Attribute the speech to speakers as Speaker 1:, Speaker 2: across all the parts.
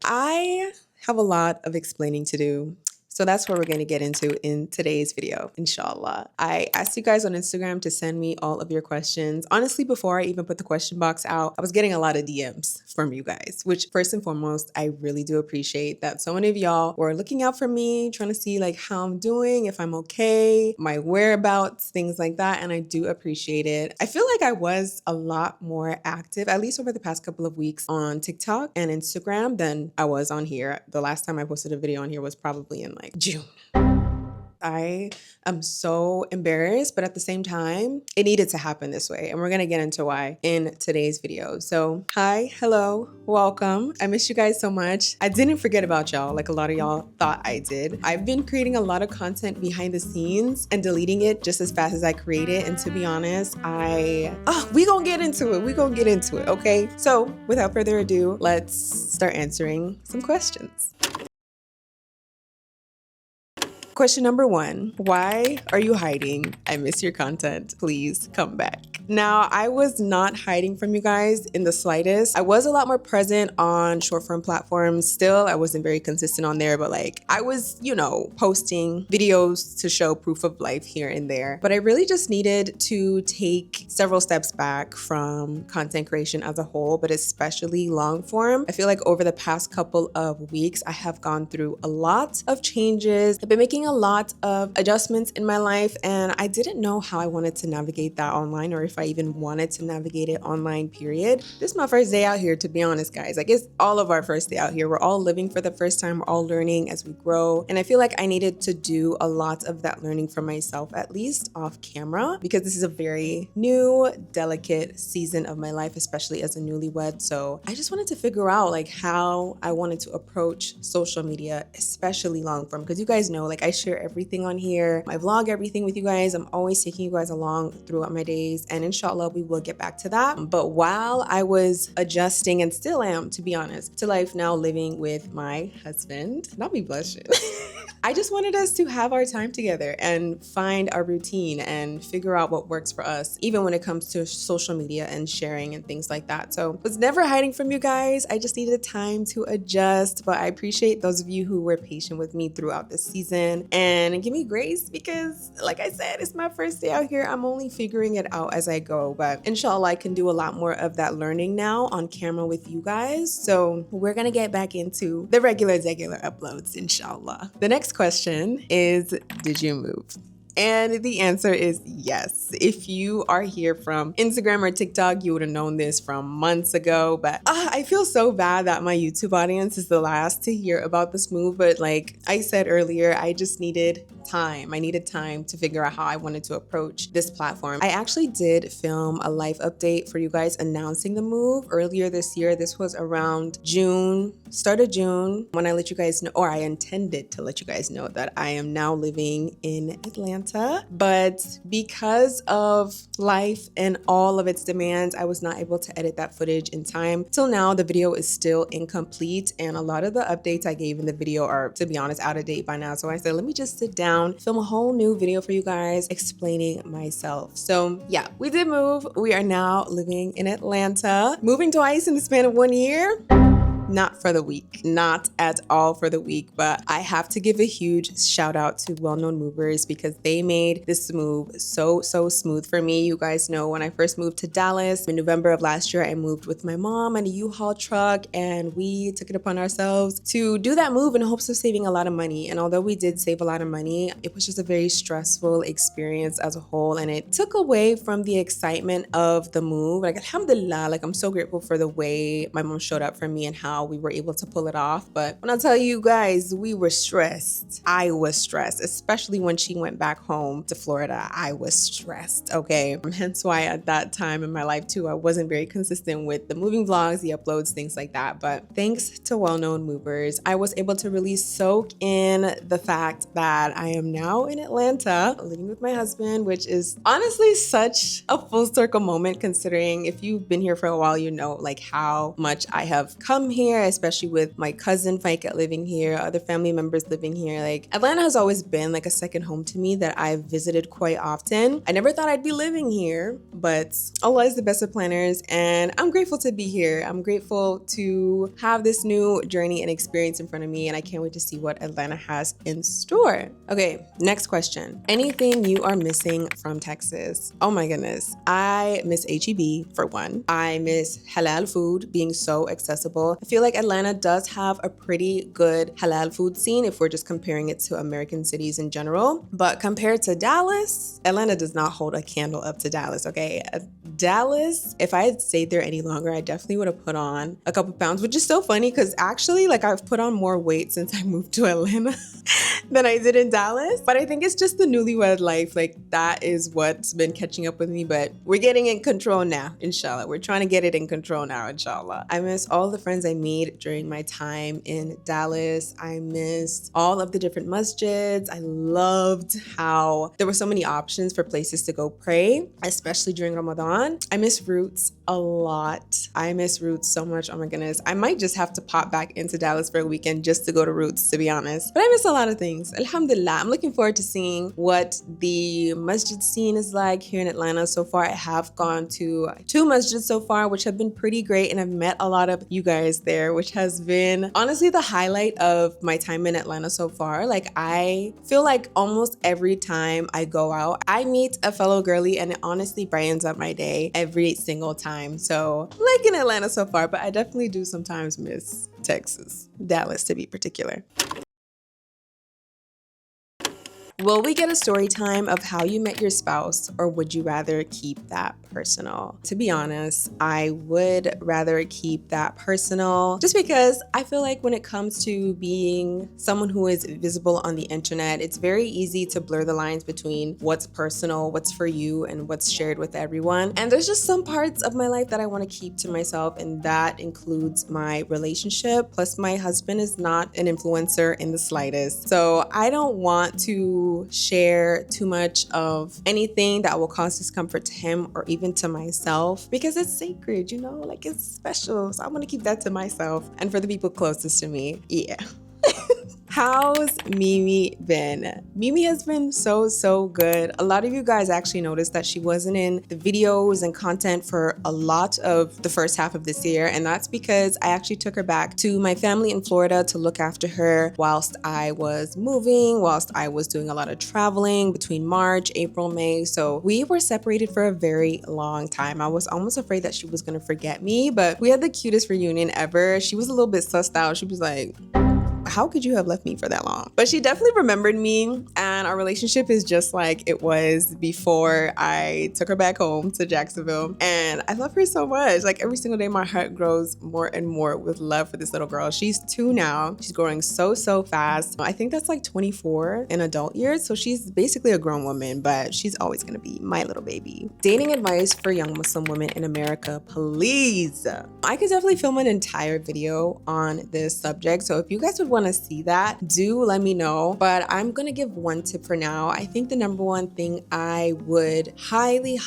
Speaker 1: I have a lot of explaining to do. So that's what we're going to get into in today's video, inshallah. I asked you guys on Instagram to send me all of your questions. Honestly, before I even put the question box out, I was getting a lot of DMs from you guys, which first and foremost, I really do appreciate that so many of y'all were looking out for me, trying to see like how I'm doing, if I'm okay, my whereabouts, things like that. And I do appreciate it. I feel like I was a lot more active, at least over the past couple of weeks on TikTok and Instagram than I was on here. The last time I posted a video on here was probably in like June. I am so embarrassed, but at the same time, it needed to happen this way. And we're going to get into why in today's video. So hi, hello, welcome. I miss you guys so much. I didn't forget about y'all like a lot of y'all thought I did. I've been creating a lot of content behind the scenes and deleting it just as fast as I create it. And to be honest, we gonna get into it. We gonna get into it, okay? So without further ado, let's start answering some questions. Question number 1, why are you hiding? I miss your content. Please come back. Now, I was not hiding from you guys in the slightest. I was a lot more present on short form platforms. Still, I wasn't very consistent on there, but like I was, posting videos to show proof of life here and there. But I really just needed to take several steps back from content creation as a whole, but especially long form. I feel like over the past couple of weeks, I have gone through a lot of changes. I've been making a lot of adjustments in my life, and I didn't know how I wanted to navigate that online, or if I even wanted to navigate it online, period. This is my first day out here, to be honest, guys. I guess all of our first day out here. We're all living for the first time. We're all learning as we grow. And I feel like I needed to do a lot of that learning for myself, at least off camera, because this is a very new, delicate season of my life, especially as a newlywed. So I just wanted to figure out like how I wanted to approach social media, especially long form, because you guys know, like I share everything on here. I vlog everything with you guys. I'm always taking you guys along throughout my days, and inshallah, we will get back to that. But while I was adjusting, and still am, to be honest, to life now living with my husband, not me blushing. I just wanted us to have our time together and find our routine and figure out what works for us, even when it comes to social media and sharing and things like that. So I was never hiding from you guys. I just needed time to adjust, but I appreciate those of you who were patient with me throughout this season and give me grace because, like I said, it's my first day out here. I'm only figuring it out as I go, but inshallah, I can do a lot more of that learning now on camera with you guys. So we're gonna get back into the regular uploads, inshallah. The next question is, did you move? And the answer is yes. If you are here from Instagram or TikTok, you would have known this from months ago, but I feel so bad that my YouTube audience is the last to hear about this move. But like I said earlier, I just needed time. I needed time to figure out how I wanted to approach this platform. I actually did film a live update for you guys announcing the move earlier this year. This was around June, start of June, when I let you guys know, or I intended to let you guys know that I am now living in Atlanta. But because of life and all of its demands, I was not able to edit that footage in time. Till now, the video is still incomplete, and a lot of the updates I gave in the video are, to be honest, out of date by now. So I said, let me just sit down, film a whole new video for you guys explaining myself. So yeah, we did move. We are now living in Atlanta, moving twice in the span of 1 year. Not for the week, not at all for the week, but I have to give a huge shout out to Well-Known Movers because they made this move so smooth for me. You guys know when I first moved to Dallas in November of last year, I moved with my mom and a U-Haul truck, and we took it upon ourselves to do that move in hopes of saving a lot of money. And although we did save a lot of money, it was just a very stressful experience as a whole, and it took away from the excitement of the move. Like, alhamdulillah, like I'm so grateful for the way my mom showed up for me and how we were able to pull it off. But when I tell you guys, we were stressed. I was stressed, especially when she went back home to Florida. I was stressed, okay? Hence why at that time in my life too, I wasn't very consistent with the moving vlogs, the uploads, things like that. But thanks to Well-Known Movers, I was able to really soak in the fact that I am now in Atlanta living with my husband, which is honestly such a full circle moment considering if you've been here for a while, you know like how much I have come here here, especially with my cousin Fika living here, other family members living here. Like, Atlanta has always been like a second home to me that I've visited quite often. I never thought I'd be living here, but Allah is the best of planners, and I'm grateful to be here. I'm grateful to have this new journey and experience in front of me, and I can't wait to see what Atlanta has in store. Okay, next question. Anything you are missing from Texas? Oh my goodness. I miss HEB for one. I miss halal food being so accessible. I feel like Atlanta does have a pretty good halal food scene if we're just comparing it to American cities in general. But compared to Dallas, Atlanta does not hold a candle up to Dallas, okay? Dallas, if I had stayed there any longer, I definitely would have put on a couple pounds, which is so funny because actually, like, I've put on more weight since I moved to Atlanta than I did in Dallas. But I think it's just the newlywed life. Like, that is what's been catching up with me, but we're getting in control now, inshallah. We're trying to get it in control now, inshallah. I miss all the friends I made during my time in Dallas. I missed all of the different masjids. I loved how there were so many options for places to go pray, especially during Ramadan. I miss Roots a lot. I miss Roots so much. Oh my goodness. I might just have to pop back into Dallas for a weekend just to go to Roots, to be honest. But I miss a lot of things. Alhamdulillah. I'm looking forward to seeing what the masjid scene is like here in Atlanta. So far, I have gone to 2 masjids so far, which have been pretty great. And I've met a lot of you guys there, which has been honestly the highlight of my time in Atlanta so far. Like, I feel like almost every time I go out, I meet a fellow girly, and it honestly brightens up my day every single time. So I'm liking Atlanta so far, but I definitely do sometimes miss Texas, Dallas to be particular. Will we get a story time of how you met your spouse, or would you rather keep that personal? To be honest, I would rather keep that personal just because I feel like when it comes to being someone who is visible on the internet, it's very easy to blur the lines between what's personal, what's for you, and what's shared with everyone. And there's just some parts of my life that I want to keep to myself, and that includes my relationship. Plus, my husband is not an influencer in the slightest. So I don't want to share too much of anything that will cause discomfort to him or even to myself, because it's sacred, you know, like, it's special. So I want to keep that to myself and for the people closest to me. Yeah. How's Mimi been? Mimi has been so good. A lot of you guys actually noticed that she wasn't in the videos and content for a lot of the first half of this year, and that's because I actually took her back to my family in Florida to look after her whilst I was moving, whilst I was doing a lot of traveling between March, April, May. So we were separated for a very long time. I was almost afraid that she was gonna forget me, but we had the cutest reunion ever. She was a little bit sussed out. She was like, how could you have left me for that long? But she definitely remembered me, and our relationship is just like it was before I took her back home to Jacksonville. And I love her so much. Like, every single day, my heart grows more and more with love for this little girl. She's 2 now. She's growing so fast. I think that's like 24 in adult years. So she's basically a grown woman, but she's always gonna be my little baby. Dating advice for young Muslim women in America, please. I could definitely film an entire video on this subject. So if you guys would want to see that, do let me know. But I'm gonna give one tip for now. I think the number one thing I would highly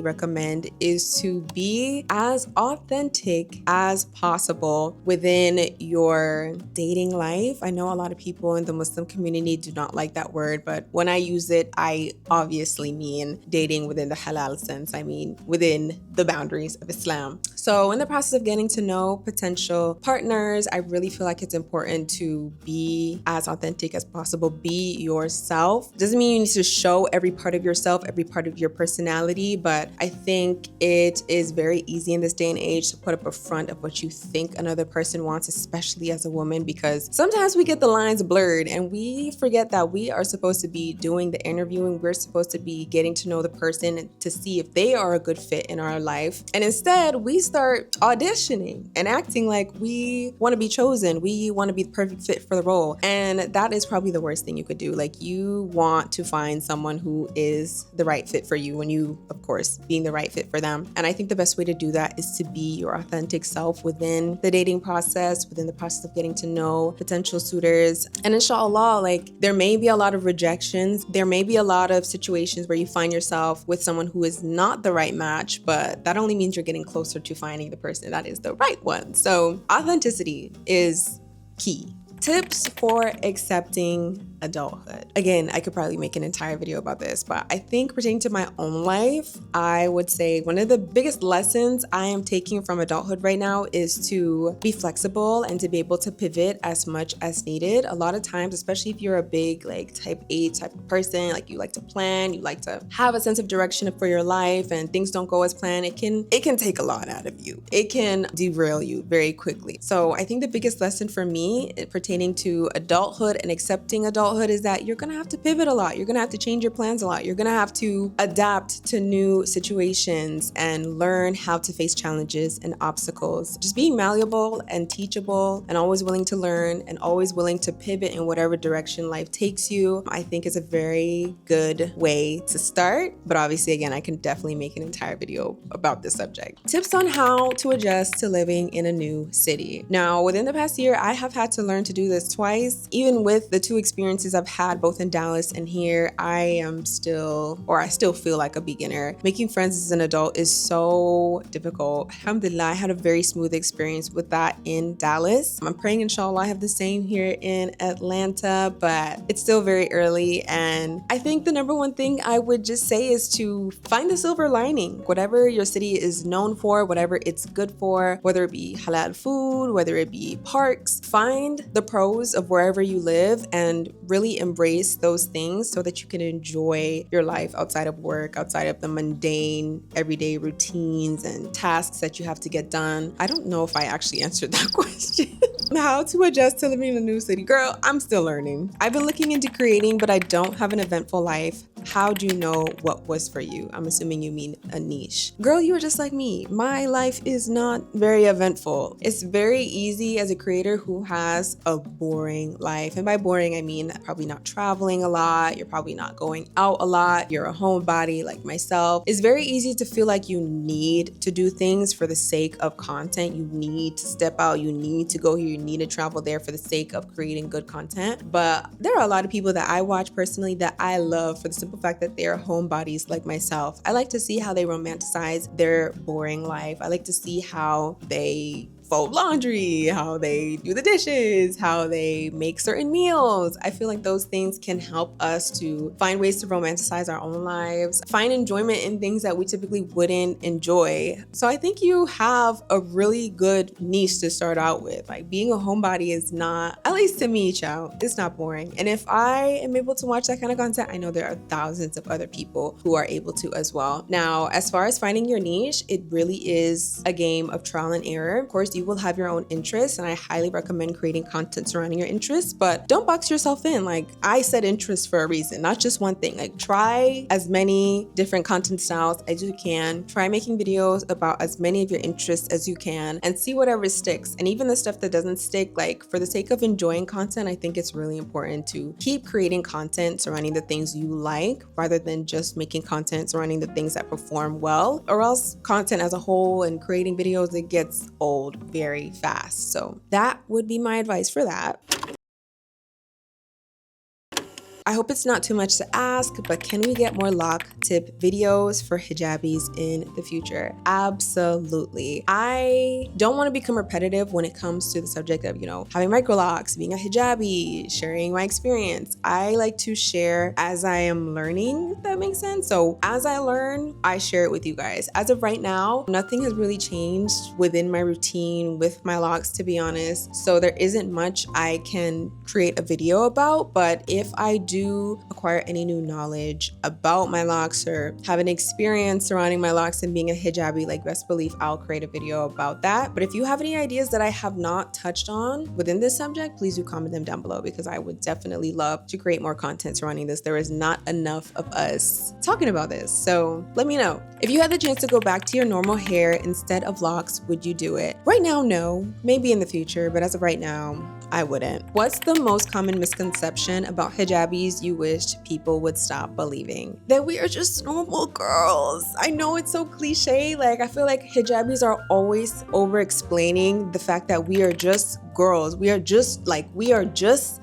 Speaker 1: recommend is to be as authentic as possible within your dating life. I know a lot of people in the Muslim community do not like that word, but when I use it, I obviously mean dating within the halal sense. I mean within the boundaries of Islam. So in the process of getting to know potential partners, I really feel like it's important to be as authentic as possible. Be yourself. Doesn't mean you need to show every part of yourself, every part of your personality, but I think it is very easy in this day and age to put up a front of what you think another person wants, especially as a woman, because sometimes we get the lines blurred and we forget that we are supposed to be doing the interviewing. We're supposed to be getting to know the person to see if they are a good fit in our life. And instead, we start auditioning and acting like we want to be chosen. We want to be the perfect perfect fit for the role. And that is probably the worst thing you could do. Like, you want to find someone who is the right fit for you when you, of course, being the right fit for them. And I think the best way to do that is to be your authentic self within the dating process, within the process of getting to know potential suitors. And inshallah, like, there may be a lot of rejections. There may be a lot of situations where you find yourself with someone who is not the right match, but that only means you're getting closer to finding the person that is the right one. So authenticity is key. Tips for accepting adulthood. Again, I could probably make an entire video about this, but I think pertaining to my own life, I would say one of the biggest lessons I am taking from adulthood right now is to be flexible and to be able to pivot as much as needed. A lot of times, especially if you're a big like type A type of person, like you like to plan, you like to have a sense of direction for your life, and things don't go as planned, it can take a lot out of you. It can derail you very quickly. So I think the biggest lesson for me pertaining to adulthood and accepting adulthood is that you're gonna have to pivot a lot. You're gonna have to change your plans a lot. You're gonna have to adapt to new situations and learn how to face challenges and obstacles. Just being malleable and teachable and always willing to learn and always willing to pivot in whatever direction life takes you, I think is a very good way to start. But obviously, again, I can definitely make an entire video about this subject. Tips on how to adjust to living in a new city. Now, within the past year, I have had to learn to do this twice. Even with the two experiences I've had both in Dallas and here, I still feel like a beginner. Making friends as an adult is so difficult. Alhamdulillah, I had a very smooth experience with that in Dallas. I'm praying inshallah I have the same here in Atlanta, but it's still very early. And I think the number one thing I would just say is to find the silver lining. Whatever your city is known for, whatever it's good for, whether it be halal food, whether it be parks, find the pros of wherever you live and really embrace those things so that you can enjoy your life outside of work, outside of the mundane everyday routines and tasks that you have to get done. I don't know if I actually answered that question. How to adjust to living in a new city. Girl, I'm still learning. I've been looking into creating, but I don't have an eventful life. How do you know what was for you? I'm assuming you mean a niche. Girl, you are just like me. My life is not very eventful. It's very easy as a creator who has a boring life. And by boring, I mean probably not traveling a lot. You're probably not going out a lot. You're a homebody like myself. It's very easy to feel like you need to do things for the sake of content. You need to step out. You need to go here. You need to travel there for the sake of creating good content. But there are a lot of people that I watch personally that I love for the simple fact that they are homebodies like myself. I like to see how they romanticize their boring life. I like to see how they fold laundry, how they do the dishes, how they make certain meals. I feel like those things can help us to find ways to romanticize our own lives, find enjoyment in things that we typically wouldn't enjoy. So I think you have a really good niche to start out with. Like, being a homebody is not, at least to me, child, it's not boring. And if I am able to watch that kind of content, I know there are thousands of other people who are able to as well. Now, as far as finding your niche, it really is a game of trial and error. Of course, you will have your own interests, and I highly recommend creating content surrounding your interests, but don't box yourself in. Like, I said interests for a reason, not just one thing. Like, try as many different content styles as you can. Try making videos about as many of your interests as you can and see whatever sticks. And even the stuff that doesn't stick, like, for the sake of enjoying content, I think it's really important to keep creating content surrounding the things you like rather than just making content surrounding the things that perform well, or else content as a whole and creating videos, it gets old very fast. So that would be my advice for that. I hope it's not too much to ask, but can we get more lock tip videos for hijabis in the future? Absolutely. I don't want to become repetitive when it comes to the subject of, having micro locks, being a hijabi, sharing my experience. I like to share as I am learning, if that makes sense. So as I learn, I share it with you guys. As of right now, nothing has really changed within my routine with my locks, to be honest. So there isn't much I can create a video about, but if I do do acquire any new knowledge about my locks or have an experience surrounding my locks and being a hijabi, like best believe I'll create a video about that. But if you have any ideas that I have not touched on within this subject, please do comment them down below, because I would definitely love to create more content surrounding this. There is not enough of us talking about this, so let me know. If you had the chance to go back to your normal hair instead of locks, would you do it? Right now, no. Maybe in the future, but as of right now, I wouldn't. What's the most common misconception about hijabis you wished people would stop believing? That we are just normal girls. I know it's so cliche. Like, I feel like hijabis are always over-explaining the fact that we are just girls. We are just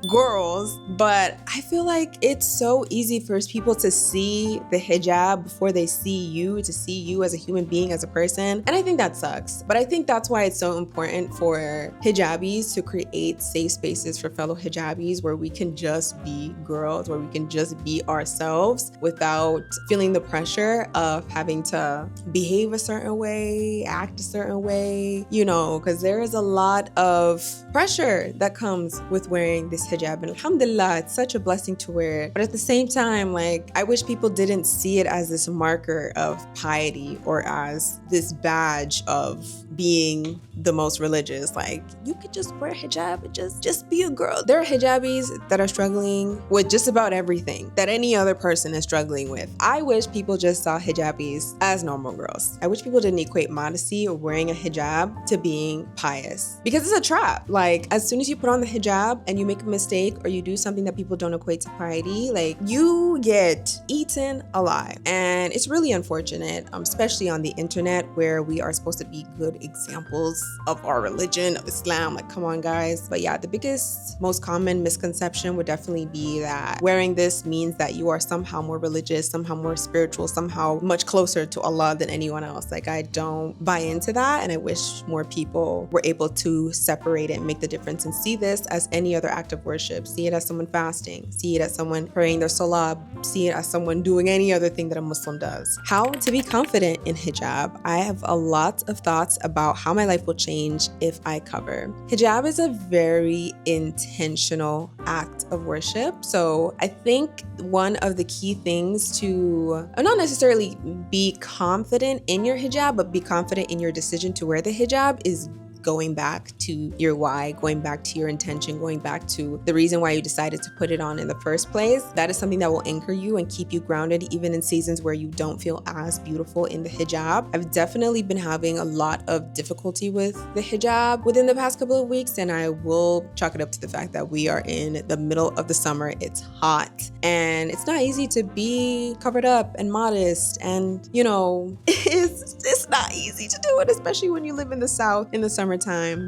Speaker 1: girls. But I feel like it's so easy for people to see the hijab before they see you, to see you as a human being, as a person. And I think that sucks. But I think that's why it's so important for hijabis to create safe spaces for fellow hijabis where we can just be girls, where we can just be ourselves without feeling the pressure of having to behave a certain way, act a certain way, you know, because there is a lot of pressure that comes with wearing this hijab. And alhamdulillah, it's such a blessing to wear it. But at the same time, like, I wish people didn't see it as this marker of piety or as this badge of being the most religious. Like, you could just wear hijab and just be a girl. There are hijabis that are struggling with just about everything that any other person is struggling with. I wish people just saw hijabis as normal girls. I wish people didn't equate modesty or wearing a hijab to being pious, because it's a trap. Like, as soon as you put on the hijab and you make a mistake or you do something that people don't equate to piety, like, you get eaten alive. And it's really unfortunate, especially on the internet, where we are supposed to be good examples of our religion, of Islam. Like, come on, guys. But yeah, the biggest, most common misconception would definitely be that wearing this means that you are somehow more religious, somehow more spiritual, somehow much closer to Allah than anyone else. Like, I don't buy into that, and I wish more people were able to separate it and make the difference and see this as any other act of worship. See it as someone fasting, see it as someone praying their salah, see it as someone doing any other thing that a Muslim does. How to be confident in hijab. I have a lot of thoughts about how my life will change if I cover. Hijab is a very intentional act of worship. So I think one of the key things to not necessarily be confident in your hijab, but be confident in your decision to wear the hijab is going back to your why, going back to your intention, going back to the reason why you decided to put it on in the first place. That is something that will anchor you and keep you grounded even in seasons where you don't feel as beautiful in the hijab. I've definitely been having a lot of difficulty with the hijab within the past couple of weeks, and I will chalk it up to the fact that we are in the middle of the summer. It's hot and it's not easy to be covered up and modest, and you know, it's not easy to do it, especially when you live in the South in the summertime.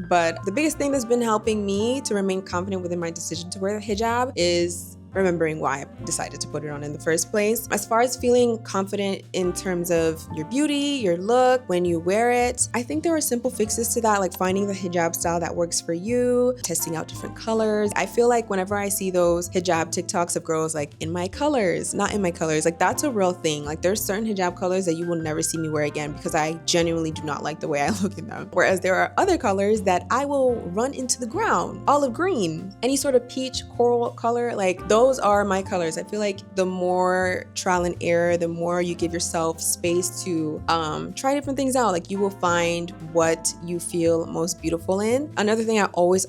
Speaker 1: But the biggest thing that's been helping me to remain confident within my decision to wear the hijab is remembering why I decided to put it on in the first place. As far as feeling confident in terms of your beauty, your look, when you wear it, I think there are simple fixes to that, like finding the hijab style that works for you, testing out different colors. I feel like whenever I see those hijab TikToks of girls like in my colors, not in my colors, like that's a real thing. Like there's certain hijab colors that you will never see me wear again because I genuinely do not like the way I look in them. Whereas there are other colors that I will run into the ground. Olive green, any sort of peach, coral color, like those are my colors. I feel like the more trial and error, the more you give yourself space to try different things out, like you will find what you feel most beautiful in. Another thing I always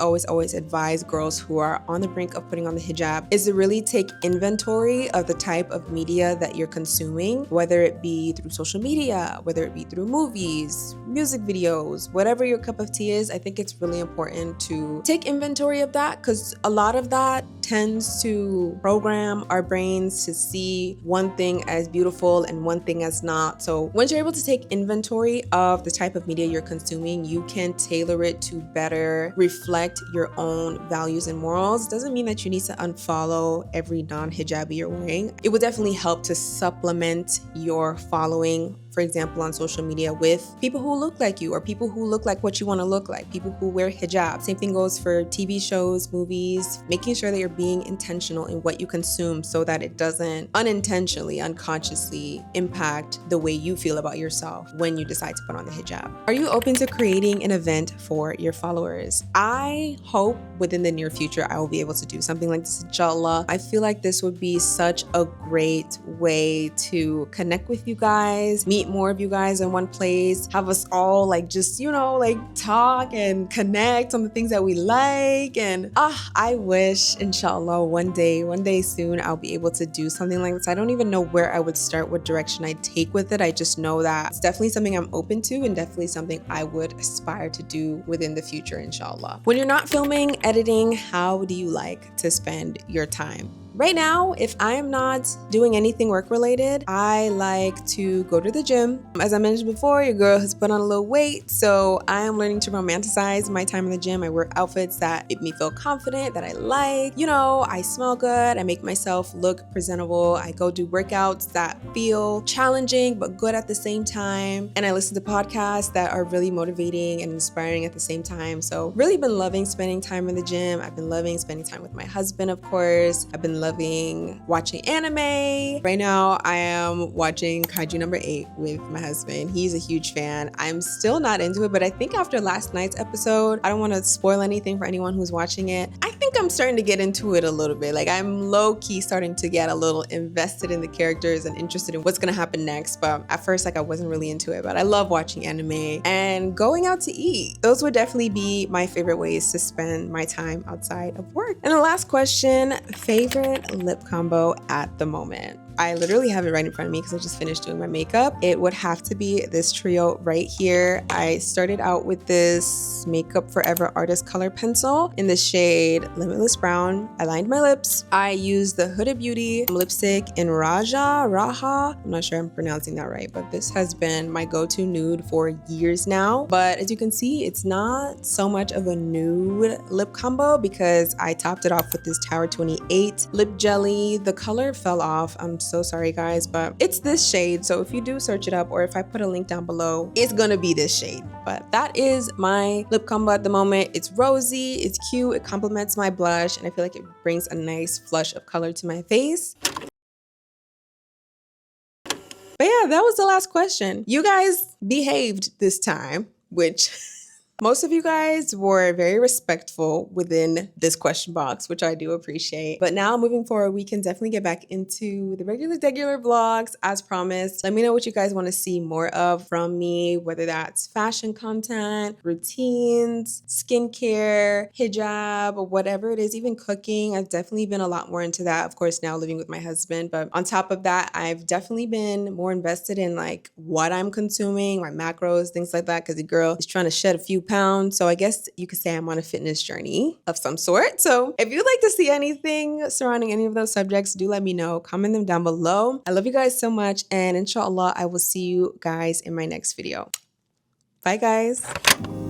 Speaker 1: advise girls who are on the brink of putting on the hijab is to really take inventory of the type of media that you're consuming, whether it be through social media, whether it be through movies, music videos, whatever your cup of tea is. I think it's really important to take inventory of that, because a lot of that tends to program our brains to see one thing as beautiful and one thing as not. So once you're able to take inventory of the type of media you're consuming, you can tailor it to better reflect your own values and morals. Doesn't mean that you need to unfollow every non-hijabi you're wearing. It would definitely help to supplement your following for example, on social media with people who look like you or people who look like what you want to look like, people who wear hijab. Same thing goes for TV shows, movies, making sure that you're being intentional in what you consume so that it doesn't unintentionally, unconsciously impact the way you feel about yourself when you decide to put on the hijab. Are you open to creating an event for your followers? I hope within the near future I will be able to do something like this, inshallah. I feel like this would be such a great way to connect with you guys, meet more of you guys in one place, have us all like just, you know, like talk and connect on the things that we like. And I wish, inshallah, one day soon I'll be able to do something like this. I don't even know where I would start, what direction I'd take with it. I just know that it's definitely something I'm open to and definitely something I would aspire to do within the future, inshallah. When you're not filming, editing, how do you like to spend your time? Right now, if I am not doing anything work related, I like to go to the gym. As I mentioned before, your girl has put on a little weight, so I am learning to romanticize my time in the gym. I wear outfits that make me feel confident, that I like. You know, I smell good, I make myself look presentable. I go do workouts that feel challenging but good at the same time. And I listen to podcasts that are really motivating and inspiring at the same time. So really been loving spending time in the gym. I've been loving spending time with my husband, of course. I've been loving watching anime. Right now, I am watching Kaiju number 8 with my husband. He's a huge fan. I'm still not into it, but I think after last night's episode, I don't want to spoil anything for anyone who's watching it. I think I'm starting to get into it a little bit. Like I'm low-key starting to get a little invested in the characters and interested in what's going to happen next. But at first, like I wasn't really into it, but I love watching anime and going out to eat. Those would definitely be my favorite ways to spend my time outside of work. And the last question, favorite lip combo at the moment. I literally have it right in front of me because I just finished doing my makeup. It would have to be this trio right here. I started out with this Makeup Forever Artist Color Pencil in the shade Limitless Brown. I lined my lips. I used the Huda Beauty lipstick in Raha. I'm not sure I'm pronouncing that right, but this has been my go-to nude for years now. But as you can see, it's not so much of a nude lip combo because I topped it off with this Tower 28 lip jelly. The color fell off. I'm so sorry guys, but it's this shade. So if you do search it up or if I put a link down below, it's gonna be this shade. But that is my lip combo at the moment. It's rosy, it's cute, it complements my blush, and I feel like it brings a nice flush of color to my face. But yeah, that was the last question. You guys behaved this time, which most of you guys were very respectful within this question box, which I do appreciate. But now moving forward, we can definitely get back into the regular vlogs as promised. Let me know what you guys want to see more of from me, whether that's fashion content, routines, skincare, hijab, or whatever it is, even cooking. I've definitely been a lot more into that, of course, now living with my husband. But on top of that, I've definitely been more invested in like what I'm consuming, my macros, things like that, because the girl is trying to shed a few pounds. So I guess you could say I'm on a fitness journey of some sort. So if you'd like to see anything surrounding any of those subjects, do let me know. Comment them down below. I love you guys so much. And inshallah, I will see you guys in my next video. Bye guys.